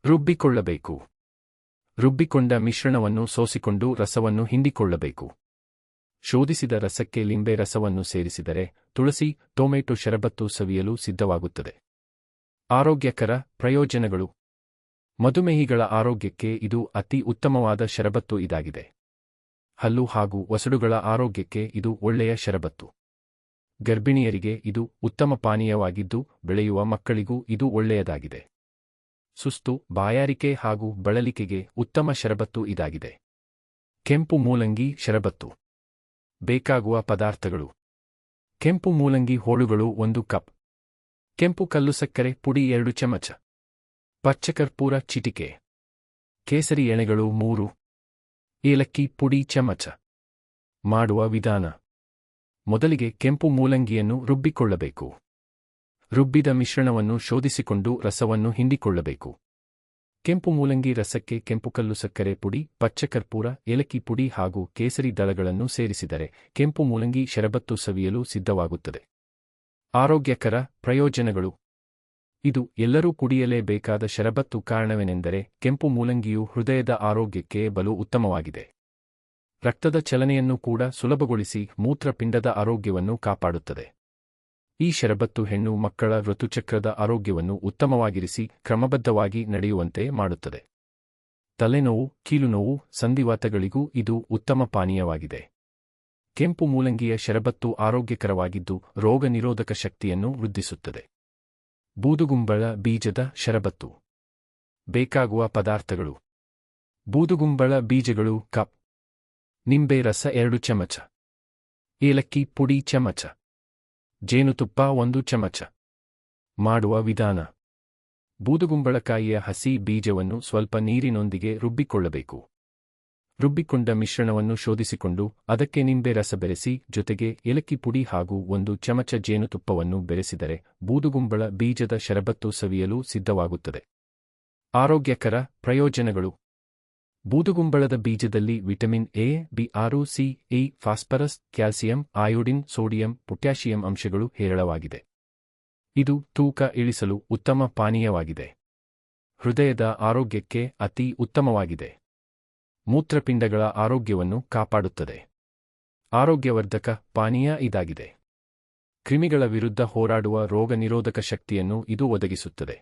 ರುಬ್ಬಿಕೊಳ್ಳಬೇಕು. ರುಬ್ಬಿಕೊಂಡ ಮಿಶ್ರಣವನ್ನು ಸೋಸಿಕೊಂಡು ರಸವನ್ನು ಹಿಂಡಿಕೊಳ್ಳಬೇಕು. ಶೋಧಿಸಿದ ರಸಕ್ಕೆ ಲಿಂಬೆ ರಸವನ್ನು ಸೇರಿಸಿದರೆ ತುಳಸಿ, ಟೊಮೆಟೊ ಶರಬತ್ತು ಸವಿಯಲು ಸಿದ್ಧವಾಗುತ್ತದೆ. ಆರೋಗ್ಯಕರ ಪ್ರಯೋಜನಗಳು. ಮಧುಮೇಹಿಗಳ ಆರೋಗ್ಯಕ್ಕೆ ಇದು ಅತಿ ಉತ್ತಮವಾದ ಶರಬತ್ತು ಇದಾಗಿದೆ. ಹಲ್ಲು ಹಾಗೂ ವಸಡುಗಳ ಆರೋಗ್ಯಕ್ಕೆ ಇದು ಒಳ್ಳೆಯ ಶರಬತ್ತು. ಗರ್ಭಿಣಿಯರಿಗೆ ಇದು ಉತ್ತಮ ಪಾನೀಯವಾಗಿದ್ದು ಬೆಳೆಯುವ ಮಕ್ಕಳಿಗೂ ಇದು ಒಳ್ಳೆಯದಾಗಿದೆ. ಸುಸ್ತು, ಬಾಯಾರಿಕೆ ಹಾಗೂ ಬಳಲಿಕೆಗೆ ಉತ್ತಮ ಶರಬತ್ತು ಇದಾಗಿದೆ. ಕೆಂಪು ಮೂಲಂಗಿ ಶರಬತ್ತು. ಬೇಕಾಗುವ ಪದಾರ್ಥಗಳು: ಕೆಂಪು ಮೂಲಂಗಿ ಹೋಳುಗಳು 1 ಕಪ್, ಕೆಂಪು ಕಲ್ಲು ಸಕ್ಕರೆ ಪುಡಿ 2 ಚಮಚ, ಪಚ್ಚಕರ್ಪೂರ ಚಿಟಿಕೆ, ಕೇಸರಿ ಎಳೆಗಳು 3, ಏಲಕ್ಕಿ ಪುಡಿ ಚಮಚ. ಮಾಡುವ ವಿಧಾನ: ಮೊದಲಿಗೆ ಕೆಂಪು ಮೂಲಂಗಿಯನ್ನು ರುಬ್ಬಿಕೊಳ್ಳಬೇಕು. ರುಬ್ಬಿದ ಮಿಶ್ರಣವನ್ನು ಶೋಧಿಸಿಕೊಂಡು ರಸವನ್ನು ಹಿಂಡಿಕೊಳ್ಳಬೇಕು. ಕೆಂಪು ಮೂಲಂಗಿ ರಸಕ್ಕೆ ಕೆಂಪು ಕಲ್ಲು ಸಕ್ಕರೆ ಪುಡಿ, ಪಚ್ಚಕರ್ಪೂರ, ಏಲಕ್ಕಿ ಪುಡಿ ಹಾಗೂ ಕೇಸರಿ ದಳಗಳನ್ನು ಸೇರಿಸಿದರೆ ಕೆಂಪು ಮೂಲಂಗಿ ಶರಬತ್ತು ಸವಿಯಲು ಸಿದ್ಧವಾಗುತ್ತದೆ. ಆರೋಗ್ಯಕರ ಪ್ರಯೋಜನಗಳು. ಇದು ಎಲ್ಲರೂ ಕುಡಿಯಲೇಬೇಕಾದ ಶರಬತ್ತು. ಕಾರಣವೇನೆಂದರೆ ಕೆಂಪು ಮೂಲಂಗಿಯು ಹೃದಯದ ಆರೋಗ್ಯಕ್ಕೆ ಬಲು ಉತ್ತಮವಾಗಿದೆ. ರಕ್ತದ ಚಲನೆಯನ್ನು ಕೂಡ ಸುಲಭಗೊಳಿಸಿ ಮೂತ್ರಪಿಂಡದ ಆರೋಗ್ಯವನ್ನು ಕಾಪಾಡುತ್ತದೆ. ಈ ಶರಬತ್ತು ಹೆಣ್ಣು ಮಕ್ಕಳ ಋತುಚಕ್ರದ ಆರೋಗ್ಯವನ್ನು ಉತ್ತಮವಾಗಿರಿಸಿ ಕ್ರಮಬದ್ಧವಾಗಿ ನಡೆಯುವಂತೆ ಮಾಡುತ್ತದೆ. ತಲೆನೋವು, ಕೀಲುನೋವು, ಸಂಧಿವಾತಗಳಿಗೂ ಇದು ಉತ್ತಮ ಪಾನೀಯವಾಗಿದೆ. ಕೆಂಪು ಮೂಲಂಗಿಯ ಶರಬತ್ತು ಆರೋಗ್ಯಕರವಾಗಿದ್ದು ರೋಗ ನಿರೋಧಕ ಶಕ್ತಿಯನ್ನು ವೃದ್ಧಿಸುತ್ತದೆ. ಬೂದುಗುಂಬಳ ಬೀಜದ ಶರಬತ್ತು. ಬೇಕಾಗುವ ಪದಾರ್ಥಗಳು: ಬೂದುಗುಂಬಳ ಬೀಜಗಳು ಕಪ್, ನಿಂಬೆ ರಸ 2 ಚಮಚ, ಏಲಕ್ಕಿ ಪುಡಿ ಚಮಚ, ಜೇನುತುಪ್ಪ 1 ಚಮಚ. ಮಾಡುವ ವಿಧಾನ: ಬೂದುಗುಂಬಳಕಾಯಿಯ ಹಸಿ ಬೀಜವನ್ನು ಸ್ವಲ್ಪ ನೀರಿನೊಂದಿಗೆ ರುಬ್ಬಿಕೊಳ್ಳಬೇಕು. ರುಬ್ಬಿಕೊಂಡ ಮಿಶ್ರಣವನ್ನು ಶೋಧಿಸಿಕೊಂಡು ಅದಕ್ಕೆ ನಿಂಬೆ ರಸ ಬೆರೆಸಿ ಜೊತೆಗೆ ಏಲಕ್ಕಿ ಪುಡಿ ಹಾಗೂ 1 ಚಮಚ ಜೇನುತುಪ್ಪವನ್ನು ಬೆರೆಸಿದರೆ ಬೂದುಗುಂಬಳ ಬೀಜದ ಶರಬತ್ತು ಸವಿಯಲು ಸಿದ್ಧವಾಗುತ್ತದೆ. ಆರೋಗ್ಯಕರ ಪ್ರಯೋಜನಗಳು. ಬೂದುಗುಂಬಳದ ಬೀಜದಲ್ಲಿ ವಿಟಮಿನ್ ಎ, ಬಿ6, C, E, phosphorus, calcium, iodine, sodium, potassium ಅಂಶಗಳು ಹೇರಳವಾಗಿದೆ. ಇದು ತೂಕ ಇಳಿಸಲು ಉತ್ತಮ ಪಾನೀಯವಾಗಿದೆ. ಹೃದಯದ ಆರೋಗ್ಯಕ್ಕೆ ಅತಿ ಉತ್ತಮವಾಗಿದೆ. ಮೂತ್ರಪಿಂಡಗಳ ಆರೋಗ್ಯವನ್ನು ಕಾಪಾಡುತ್ತದೆ. ಆರೋಗ್ಯವರ್ಧಕ ಪಾನೀಯ ಇದಾಗಿದೆ. ಕ್ರಿಮಿಗಳ ವಿರುದ್ಧ ಹೋರಾಡುವ ರೋಗ ನಿರೋಧಕ ಶಕ್ತಿಯನ್ನು ಇದು ಒದಗಿಸುತ್ತದೆ.